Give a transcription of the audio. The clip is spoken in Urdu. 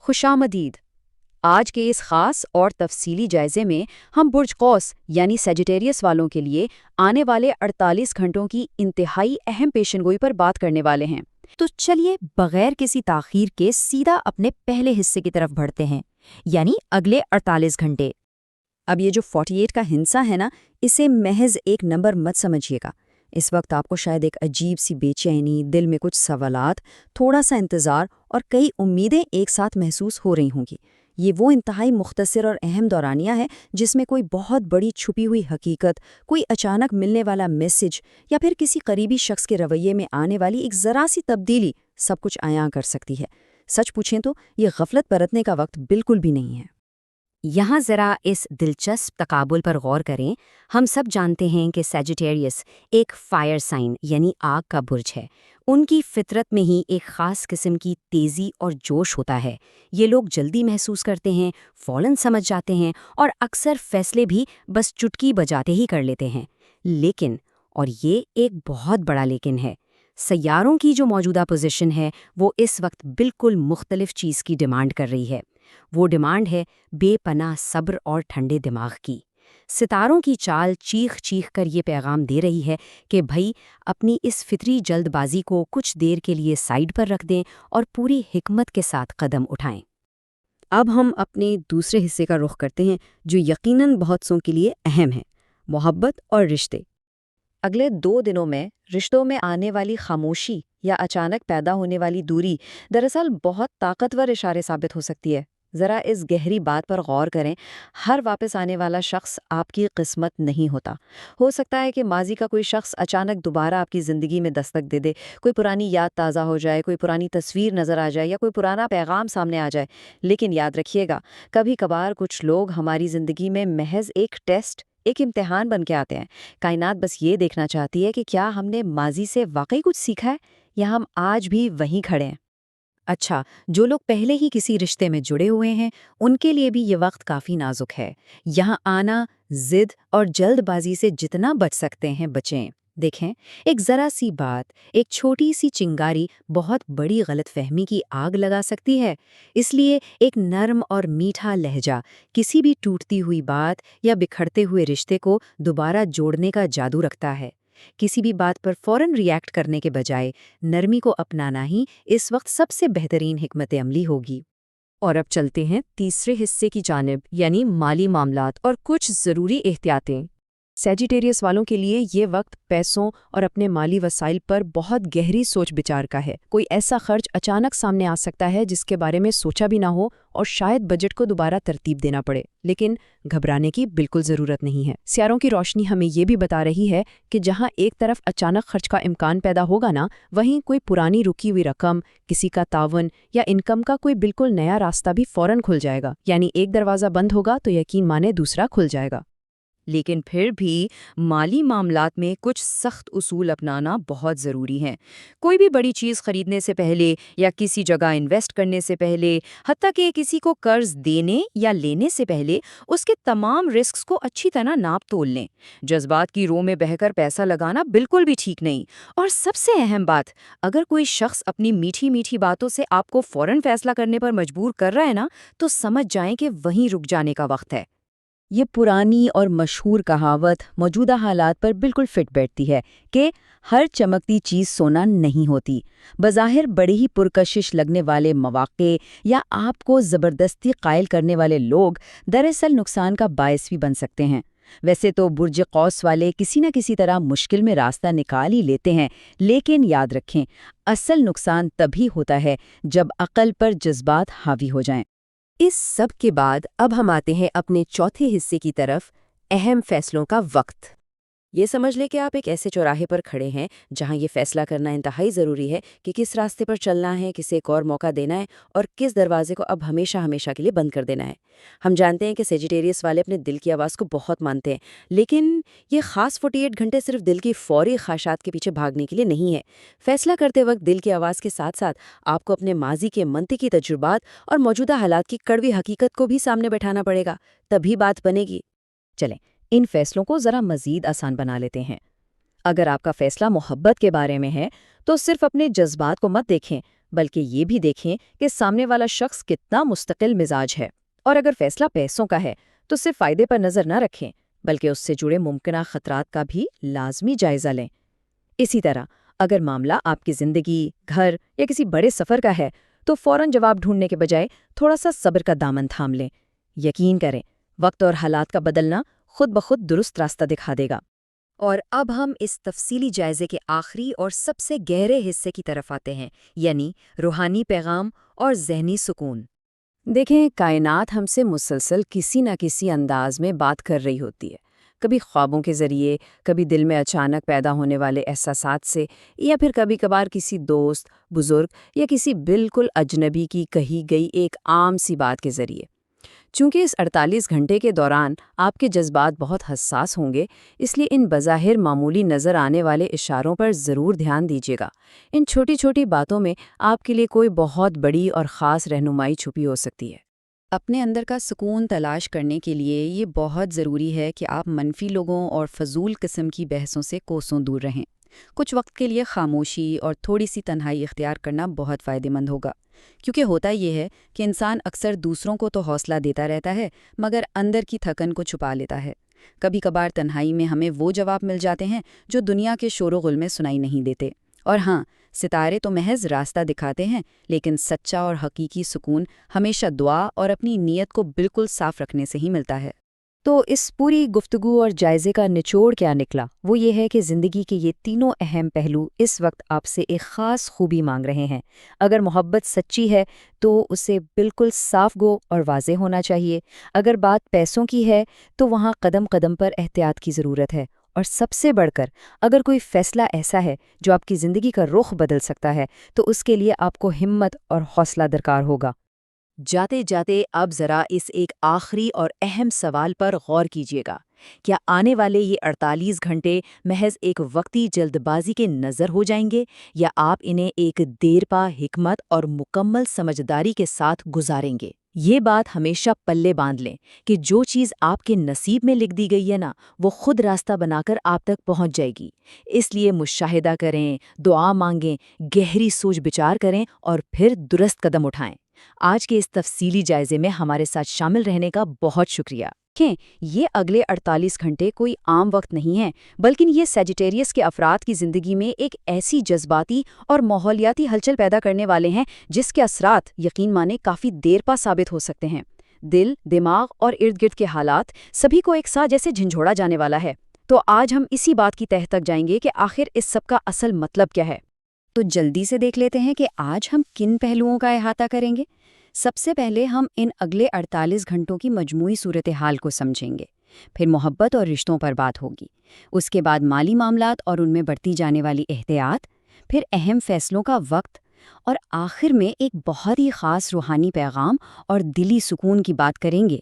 خوشامدید۔ آج کے اس خاص اور تفصیلی جائزے میں ہم برج قوس یعنی سیجیٹیریس والوں کے لیے آنے والے 48 گھنٹوں کی انتہائی اہم پیشن گوئی پر بات کرنے والے ہیں۔ تو چلیے بغیر کسی تاخیر کے سیدھا اپنے پہلے حصے کی طرف بڑھتے ہیں، یعنی اگلے 48 گھنٹے۔ اب یہ جو 48 کا ہنسا ہے نا، اسے محض ایک نمبر مت سمجھیے گا۔ اس وقت آپ کو شاید ایک عجیب سی بے چینی، دل میں کچھ سوالات، تھوڑا سا انتظار اور کئی امیدیں ایک ساتھ محسوس ہو رہی ہوں گی۔ یہ وہ انتہائی مختصر اور اہم دورانیہ ہے جس میں کوئی بہت بڑی چھپی ہوئی حقیقت، کوئی اچانک ملنے والا میسج یا پھر کسی قریبی شخص کے رویے میں آنے والی ایک ذرا سی تبدیلی سب کچھ عیاں کر سکتی ہے۔ سچ پوچھیں تو یہ غفلت برتنے کا وقت بالکل بھی نہیں ہے۔ یہاں ذرا اس دلچسپ تقابل پر غور کریں۔ ہم سب جانتے ہیں کہ سیجیٹیریس ایک فائر سائن یعنی آگ کا برج ہے۔ ان کی فطرت میں ہی ایک خاص قسم کی تیزی اور جوش ہوتا ہے۔ یہ لوگ جلدی محسوس کرتے ہیں، فوراً سمجھ جاتے ہیں اور اکثر فیصلے بھی بس چٹکی بجاتے ہی کر لیتے ہیں۔ لیکن، اور یہ ایک بہت بڑا لیکن ہے، سیاروں کی جو موجودہ پوزیشن ہے وہ اس وقت بالکل مختلف چیز کی ڈیمانڈ کر رہی ہے۔ وہ ڈیمانڈ ہے بے پناہ صبر اور ٹھنڈے دماغ کی۔ ستاروں کی چال چیخ چیخ کر یہ پیغام دے رہی ہے کہ بھئی اپنی اس فطری جلد بازی کو کچھ دیر کے لیے سائیڈ پر رکھ دیں اور پوری حکمت کے ساتھ قدم اٹھائیں۔ اب ہم اپنے دوسرے حصے کا رخ کرتے ہیں جو یقیناً بہت سوں کے لیے اہم ہے، محبت اور رشتے۔ اگلے 2 دنوں میں رشتوں میں آنے والی خاموشی یا اچانک پیدا ہونے والی دوری دراصل بہت طاقتور اشارے ثابت ہو سکتی ہے۔ ذرا اس گہری بات پر غور کریں۔ ہر واپس آنے والا شخص آپ کی قسمت نہیں ہوتا۔ ہو سکتا ہے کہ ماضی کا کوئی شخص اچانک دوبارہ آپ کی زندگی میں دستک دے دے، کوئی پرانی یاد تازہ ہو جائے، کوئی پرانی تصویر نظر آ جائے یا کوئی پرانا پیغام سامنے آ جائے۔ لیکن یاد رکھیے گا، کبھی کبھار کچھ لوگ ہماری زندگی میں محض ایک ٹیسٹ، ایک امتحان بن کے آتے ہیں۔ کائنات بس یہ دیکھنا چاہتی ہے کہ کیا ہم نے ماضی سے واقعی کچھ سیکھا ہے یا ہم آج بھی وہیں کھڑے ہیں۔ اچھا، جو لوگ پہلے ہی کسی رشتے میں جڑے ہوئے ہیں ان کے لیے بھی یہ وقت کافی نازک ہے۔ یہاں آنا، ضد اور جلد بازی سے جتنا بچ سکتے ہیں بچیں۔ دیکھیں، ایک ذرا سی بات، ایک چھوٹی سی چنگاری بہت بڑی غلط فہمی کی آگ لگا سکتی ہے۔ اس لیے ایک نرم اور میٹھا لہجہ کسی بھی ٹوٹتی ہوئی بات یا بکھرتے ہوئے رشتے کو دوبارہ جوڑنے کا جادو رکھتا ہے۔ کسی بھی بات پر فوراً ریئیکٹ کرنے کے بجائے نرمی کو اپنانا ہی اس وقت سب سے بہترین حکمت عملی ہوگی۔ اور اب چلتے ہیں تیسرے حصے کی جانب، یعنی مالی معاملات اور کچھ ضروری احتیاطیں۔ سیجیٹیریس والوں کے لیے یہ وقت پیسوں اور اپنے مالی وسائل پر بہت گہری سوچ بچار کا ہے۔ کوئی ایسا خرچ اچانک سامنے آ سکتا ہے جس کے بارے میں سوچا بھی نہ ہو اور شاید بجٹ کو دوبارہ ترتیب دینا پڑے، لیکن گھبرانے کی بالکل ضرورت نہیں ہے۔ سیاروں کی روشنی ہمیں یہ بھی بتا رہی ہے کہ جہاں ایک طرف اچانک خرچ کا امکان پیدا ہوگا نا، وہیں کوئی پرانی رکی ہوئی رقم، کسی کا تعاون یا انکم کا کوئی بالکل نیا راستہ بھی فوراً کھل جائے گا۔ یعنی ایک دروازہ بند ہوگا تو یقین مانے دوسرا کھل جائے گا۔ لیکن پھر بھی مالی معاملات میں کچھ سخت اصول اپنانا بہت ضروری ہے۔ کوئی بھی بڑی چیز خریدنے سے پہلے یا کسی جگہ انویسٹ کرنے سے پہلے، حتیٰ کہ کسی کو قرض دینے یا لینے سے پہلے، اس کے تمام رسکس کو اچھی طرح ناپ تول لیں۔ جذبات کی رو میں بہہ کر پیسہ لگانا بالکل بھی ٹھیک نہیں۔ اور سب سے اہم بات، اگر کوئی شخص اپنی میٹھی میٹھی باتوں سے آپ کو فوراً فیصلہ کرنے پر مجبور کر رہا ہے نا، تو سمجھ جائیں کہ وہیں رک جانے کا وقت ہے۔ یہ پرانی اور مشہور کہاوت موجودہ حالات پر بالکل فٹ بیٹھتی ہے کہ ہر چمکتی چیز سونا نہیں ہوتی۔ بظاہر بڑے ہی پرکشش لگنے والے مواقع یا آپ کو زبردستی قائل کرنے والے لوگ دراصل نقصان کا باعث بھی بن سکتے ہیں۔ ویسے تو برج قوس والے کسی نہ کسی طرح مشکل میں راستہ نکال ہی لیتے ہیں، لیکن یاد رکھیں، اصل نقصان تبھی ہوتا ہے جب عقل پر جذبات حاوی ہو جائیں۔ اس سب کے بعد اب ہم آتے ہیں اپنے چوتھے حصے کی طرف، اہم فیصلوں کا وقت۔ یہ سمجھ لیں کہ آپ ایک ایسے چوراہے پر کھڑے ہیں جہاں یہ فیصلہ کرنا انتہائی ضروری ہے کہ کس راستے پر چلنا ہے، کسے ایک اور موقع دینا ہے اور کس دروازے کو اب ہمیشہ ہمیشہ کے لیے بند کر دینا ہے۔ ہم جانتے ہیں کہ سیجیٹیریس والے اپنے دل کی آواز کو بہت مانتے ہیں، لیکن یہ خاص 48 گھنٹے صرف دل کی فوری خواہشات کے پیچھے بھاگنے کے لیے نہیں ہے۔ فیصلہ کرتے وقت دل کی آواز کے ساتھ ساتھ آپ کو اپنے ماضی کے منطقی تجربات اور موجودہ حالات کی کڑوی حقیقت کو بھی سامنے بٹھانا پڑے گا، تبھی بات بنے گی۔ چلیں ان فیصلوں کو ذرا مزید آسان بنا لیتے ہیں۔ اگر آپ کا فیصلہ محبت کے بارے میں ہے تو صرف اپنے جذبات کو مت دیکھیں، بلکہ یہ بھی دیکھیں کہ سامنے والا شخص کتنا مستقل مزاج ہے، اور اگر فیصلہ پیسوں کا ہے تو صرف فائدے پر نظر نہ رکھیں بلکہ اس سے جڑے ممکنہ خطرات کا بھی لازمی جائزہ لیں۔ اسی طرح اگر معاملہ آپ کی زندگی، گھر یا کسی بڑے سفر کا ہے تو فوراً جواب ڈھونڈنے کے بجائے تھوڑا سا صبر کا دامن تھام لیں۔ یقین کریں، وقت اور حالات کا بدلنا خود بخود درست راستہ دکھا دے گا۔ اور اب ہم اس تفصیلی جائزے کے آخری اور سب سے گہرے حصے کی طرف آتے ہیں، یعنی روحانی پیغام اور ذہنی سکون۔ دیکھیں، کائنات ہم سے مسلسل کسی نہ کسی انداز میں بات کر رہی ہوتی ہے، کبھی خوابوں کے ذریعے، کبھی دل میں اچانک پیدا ہونے والے احساسات سے، یا پھر کبھی کبھار کسی دوست، بزرگ یا کسی بالکل اجنبی کی کہی گئی ایک عام سی بات کے ذریعے۔ چونکہ اس 48 گھنٹے کے دوران آپ کے جذبات بہت حساس ہوں گے، اس لیے ان بظاہر معمولی نظر آنے والے اشاروں پر ضرور دھیان دیجیے گا۔ ان چھوٹی چھوٹی باتوں میں آپ کے لیے کوئی بہت بڑی اور خاص رہنمائی چھپی ہو سکتی ہے۔ اپنے اندر کا سکون تلاش کرنے کے لیے یہ بہت ضروری ہے کہ آپ منفی لوگوں اور فضول قسم کی بحثوں سے کوسوں دور رہیں۔ کچھ وقت کے لیے خاموشی اور تھوڑی سی تنہائی اختیار کرنا بہت فائدہ مند ہوگا، کیونکہ ہوتا یہ ہے کہ انسان اکثر دوسروں کو تو حوصلہ دیتا رہتا ہے مگر اندر کی تھکن کو چھپا لیتا ہے۔ کبھی کبھار تنہائی میں ہمیں وہ جواب مل جاتے ہیں جو دنیا کے شور و غل میں سنائی نہیں دیتے۔ اور ہاں، ستارے تو محض راستہ دکھاتے ہیں، لیکن سچا اور حقیقی سکون ہمیشہ دعا اور اپنی نیت کو بالکل صاف رکھنے سے ہی ملتا ہے۔ تو اس پوری گفتگو اور جائزے کا نچوڑ کیا نکلا؟ وہ یہ ہے کہ زندگی کے یہ تینوں اہم پہلو اس وقت آپ سے ایک خاص خوبی مانگ رہے ہیں۔ اگر محبت سچی ہے تو اسے بالکل صاف گو اور واضح ہونا چاہیے۔ اگر بات پیسوں کی ہے تو وہاں قدم قدم پر احتیاط کی ضرورت ہے۔ اور سب سے بڑھ کر اگر کوئی فیصلہ ایسا ہے جو آپ کی زندگی کا رخ بدل سکتا ہے تو اس کے لیے آپ کو ہمت اور حوصلہ درکار ہوگا۔ جاتے جاتے اب ذرا اس ایک آخری اور اہم سوال پر غور کیجیے گا۔ کیا آنے والے یہ 48 گھنٹے محض ایک وقتی جلد بازی کے نظر ہو جائیں گے، یا آپ انہیں ایک دیرپا حکمت اور مکمل سمجھداری کے ساتھ گزاریں گے؟ یہ بات ہمیشہ پلے باندھ لیں کہ جو چیز آپ کے نصیب میں لکھ دی گئی ہے نا، وہ خود راستہ بنا کر آپ تک پہنچ جائے گی۔ اس لیے مشاہدہ کریں، دعا مانگیں، گہری سوچ بچار کریں اور پھر درست قدم اٹھائیں۔ آج کے اس تفصیلی جائزے میں ہمارے ساتھ شامل رہنے کا بہت شکریہ۔ یہ اگلے 48 گھنٹے کوئی عام وقت نہیں ہے، بلکہ یہ سیجیٹیریس کے افراد کی زندگی میں ایک ایسی جذباتی اور ماحولیاتی ہلچل پیدا کرنے والے ہیں جس کے اثرات یقین مانے کافی دیر پا ثابت ہو سکتے ہیں۔ دل، دماغ اور ارد گرد کے حالات سبھی کو ایک ساتھ جیسے جھنجھوڑا جانے والا ہے۔ تو آج ہم اسی بات کی تہ تک جائیں گے کہ آخر اس سب کا اصل مطلب کیا ہے۔ تو جلدی سے دیکھ لیتے ہیں کہ آج ہم کن پہلوؤں کا احاطہ کریں گے۔ سب سے پہلے ہم ان اگلے 48 گھنٹوں کی مجموعی صورتحال کو سمجھیں گے، پھر محبت اور رشتوں پر بات ہوگی، اس کے بعد مالی معاملات اور ان میں برتی جانے والی احتیاط، پھر اہم فیصلوں کا وقت، اور آخر میں ایک بہت ہی خاص روحانی پیغام اور دلی سکون کی بات کریں گے